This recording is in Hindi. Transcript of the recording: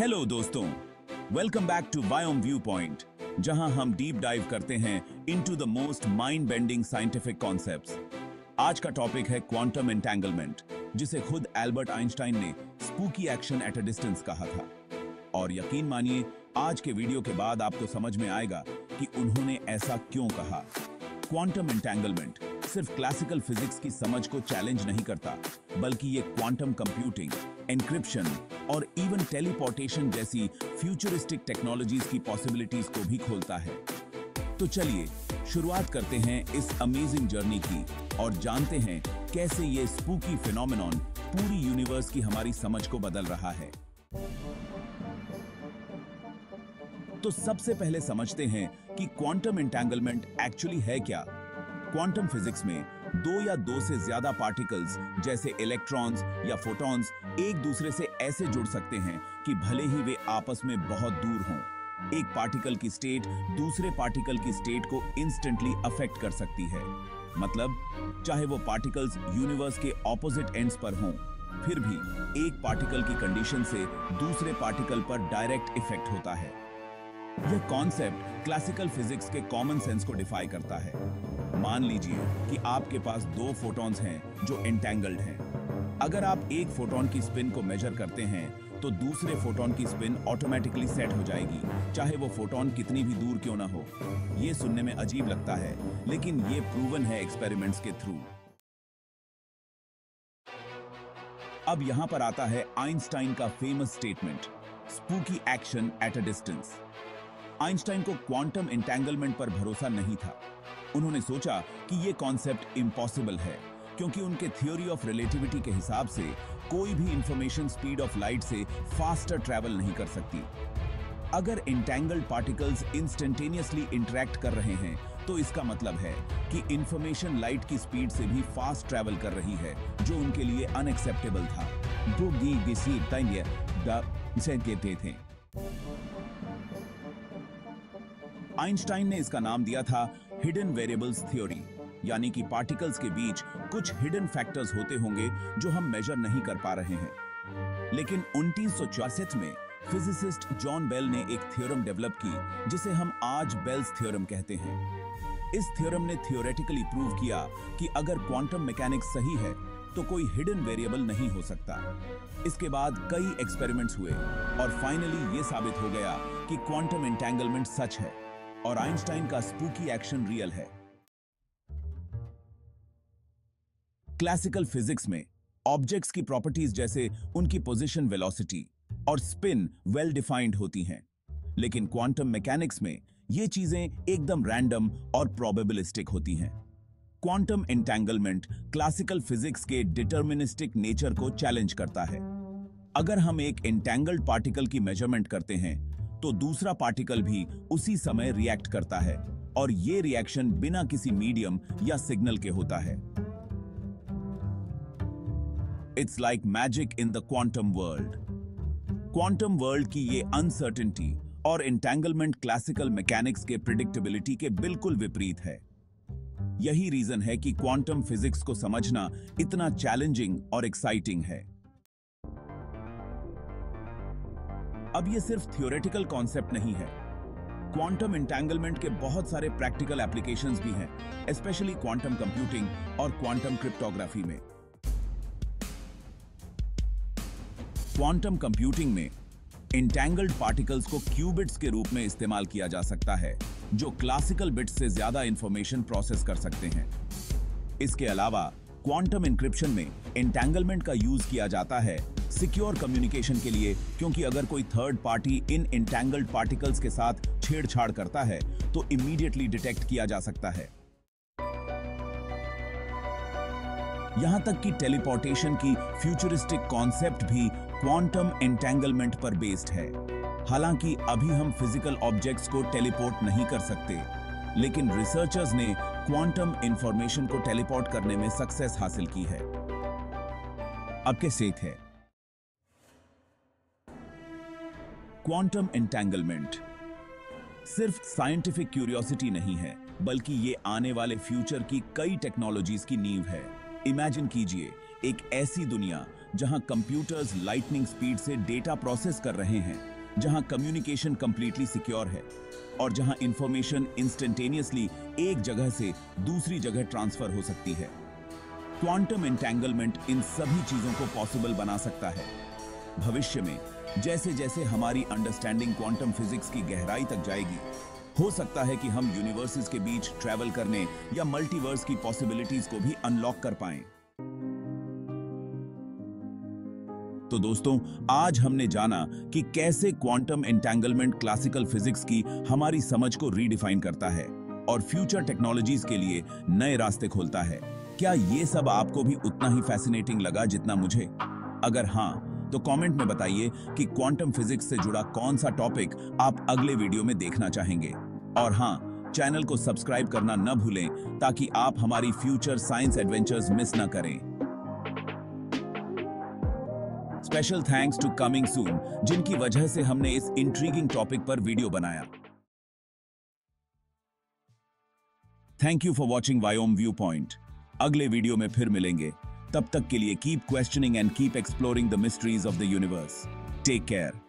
हेलो दोस्तों, welcome back to biome view point, जहां हम डीप डाइव करते हैं into the most mind bending scientific concepts. आज का टॉपिक है क्वांटम एंटेंगलमेंट, जिसे खुद एल्बर्ट आइंस्टाइन ने spooky action at a distance कहा था। और यकीन मानिए, आज के वीडियो के बाद आपको समझ में आएगा कि उन्होंने ऐसा क्यों कहा। क्वांटम एंटेंगलमेंट सिर्फ क्लासिकल फिजिक्स की समझ को चैलेंज नहीं करता, बल्कि ये क्वांटम कंप्यूटिंग, एन्क्रिप्शन और इवन टेलीपोर्टेशन जैसी फ्यूचरिस्टिक टेक्नोलॉजीज की पॉसिबिलिटीज को भी खोलता है। तो चलिए शुरुआत करते हैं इस अमेजिंग जर्नी की और जानते हैं कैसे ये स्पूकी फिनोमेनॉन पूरी यूनिवर्स की हमारी समझ को बदल रहा है। तो सबसे पहले समझते हैं कि क्वांटम एंटेंगलमेंट एक्चुअली है क्या। क्वांटम फिजिक्स में दो या दो से ज्यादा पार्टिकल्स जैसे इलेक्ट्रॉन्स या फोटॉन्स एक दूसरे से ऐसे जुड़ सकते हैं कि भले ही वे आपस में बहुत दूर हों, एक पार्टिकल की स्टेट दूसरे पार्टिकल की स्टेट को इंस्टेंटली अफेक्ट कर सकती है। मतलब चाहे वो पार्टिकल्स यूनिवर्स के ऑपोजिट एंड्स पर हों, फिर भी एक पार्टिकल की कंडीशन से दूसरे पार्टिकल पर डायरेक्ट इफेक्ट होता है। यह कॉन्सेप्ट क्लासिकल फिजिक्स के कॉमन सेंस को डिफाई करता है। मान लीजिए कि आपके पास दो फोटॉन्स हैं जो एंटेंगल्ड हैं। अगर आप एक फोटॉन की स्पिन को मेजर करते हैं तो दूसरे फोटॉन की स्पिन ऑटोमेटिकली सेट हो जाएगी, चाहे वो फोटॉन कितनी भी दूर क्यों ना हो। ये सुनने में अजीब लगता है, लेकिन ये प्रूवन है एक्सपेरिमेंट्स के थ्रू। अब यहां पर आता है आइंस्टाइन का famous statement, spooky action at a distance. Einstein को क्वांटम एंटेंगलमेंट पर भरोसा नहीं था। उन्होंने सोचा कि यह कॉन्सेप्ट इम्पॉसिबल है, क्योंकि उनके थ्योरी ऑफ रिलेटिविटी के हिसाब से कोई भी इंफॉर्मेशन स्पीड ऑफ लाइट से फास्टर ट्रैवल नहीं कर सकती। अगर एंटेंगल्ड पार्टिकल्स इंस्टेंटेनियसली इंटरैक्ट कर रहे हैं, तो इसका मतलब है कि इंफॉर्मेशन लाइट की स्पीड से भी फास्ट ट्रैवल कर रही है, जो उनके लिए अनएक्सेप्टेबल था। थे आइंस्टाइन ने इसका नाम दिया था हिडन वेरिएबल्स थ्योरी, यानी कि पार्टिकल्स के बीच कुछ हिडन फैक्टर्स होते होंगे जो हम मेजर नहीं कर पा रहे हैं। लेकिन 1964 में फिजिसिस्ट जॉन बेल ने एक थ्योरम डेवलप की, जिसे हम आज बेल्स थ्योरम कहते हैं। इस थ्योरम ने थियोरेटिकली प्रूव किया कि अगर क्वांटम मैकेनिक्स सही है तो कोई हिडन वेरिएबल नहीं हो सकता। इसके बाद कई एक्सपेरिमेंट्स हुए और फाइनली ये साबित हो गया कि क्वांटम एंटेंगलमेंट सच है और आइंस्टाइन का स्पूकी एक्शन रियल है। क्लासिकल फिजिक्स में ऑब्जेक्ट्स की प्रॉपर्टीज जैसे उनकी पोजीशन, वेलोसिटी और स्पिन वेल डिफाइंड होती हैं, लेकिन क्वांटम मैकेनिक्स में ये चीजें एकदम रैंडम और प्रोबेबिलिस्टिक होती हैं। क्वांटम एंटेंगलमेंट क्लासिकल फिजिक्स के डिटर्मिनिस्टिक नेचर को चैलेंज करता है। अगर हम एक एंटेंगल्ड पार्टिकल की मेजरमेंट करते हैं तो दूसरा पार्टिकल भी उसी समय रिएक्ट करता है, और ये रिएक्शन बिना किसी मीडियम या सिग्नल के होता है। It's like magic in the quantum world. Quantum world की ये अनसर्टेनिटी और एंटेंगलमेंट क्लासिकल मैकेनिक्स के प्रिडिक्टेबिलिटी के बिल्कुल विपरीत है। यही रीजन है कि क्वांटम फिजिक्स को समझना इतना चैलेंजिंग और एक्साइटिंग है। अब ये सिर्फ थियोरेटिकल कॉन्सेप्ट नहीं है। क्वांटम एंटेंगलमेंट के बहुत सारे प्रैक्टिकल एप्लीकेशंस भी हैं, स्पेशली क्वांटम कंप्यूटिंग और क्वांटम क्रिप्टोग्राफी में। क्वांटम कंप्यूटिंग में एंटेंगल्ड पार्टिकल्स को क्यूबिट्स के रूप में इस्तेमाल किया जा सकता है, जो क्लासिकल बिट्स से ज्यादा इंफॉर्मेशन प्रोसेस कर सकते हैं। इसके अलावा क्वांटम एन्क्रिप्शन में एंटेंगलमेंट का यूज किया जाता है सिक्योर कम्युनिकेशन के लिए, क्योंकि अगर कोई थर्ड पार्टी इन एंटेंगल्ड पार्टिकल्स के साथ छेड़छाड़ करता है तो इमीडिएटली डिटेक्ट किया जा सकता है। यहां तक कि टेलीपोर्टेशन की फ्यूचरिस्टिक कॉन्सेप्ट भी क्वांटम एंटेंगलमेंट पर बेस्ड है। हालांकि अभी हम फिजिकल ऑब्जेक्ट्स को टेलीपोर्ट नहीं कर सकते, लेकिन रिसर्चर्स ने क्वांटम इंफॉर्मेशन को टेलीपोर्ट करने में सक्सेस हासिल की है। अब कैसे है क्वांटम एंटेंगलमेंट? सिर्फ साइंटिफिक क्यूरियोसिटी नहीं है, बल्कि ये आने वाले फ्यूचर की कई टेक्नोलॉजीज की नींव है। इमेजिन कीजिए एक ऐसी दुनिया जहां कंप्यूटर्स लाइटनिंग स्पीड से डेटा प्रोसेस कर रहे हैं, जहां कम्युनिकेशन कंप्लीटली सिक्योर है और जहां इंफॉर्मेशन इंस्टेंटेनियसली एक जगह से दूसरी जगह ट्रांसफर हो सकती है। क्वांटम एंटेंगलमेंट इन सभी चीजों को पॉसिबल बना सकता है। भविष्य में जैसे जैसे हमारी अंडरस्टैंडिंग क्वांटम फिजिक्स की गहराई तक जाएगी, हो सकता है कि हम यूनिवर्सेस के बीच ट्रैवल करने या मल्टीवर्स की पॉसिबिलिटीज को भी अनलॉक कर पाएं। तो दोस्तों, आज हमने जाना कि कैसे क्वांटम एंटेंगलमेंट क्लासिकल फिजिक्स की हमारी समझ को रीडिफाइन करता है और फ्यूचर टेक्नोलॉजीज के लिए नए रास्ते खोलता है। क्या ये सब आपको भी उतना ही फैसिनेटिंग लगा जितना मुझे? अगर हाँ, तो कमेंट में बताइए कि क्वांटम फिजिक्स से जुड़ा कौन सा टॉपिक आप अगले वीडियो में देखना चाहेंगे। और हाँ, चैनल को सब्सक्राइब करना न भूलें ताकि आप हमारी फ्यूचर साइंस एडवेंचर्स मिस न करें। Special thanks to coming soon, जिनकी वजह से हमने इस इंट्रीगिंग टॉपिक पर वीडियो बनाया। Thank you for watching Vyom view point. अगले वीडियो में फिर मिलेंगे। तब तक के लिए keep questioning and keep exploring the mysteries of the universe. Take care.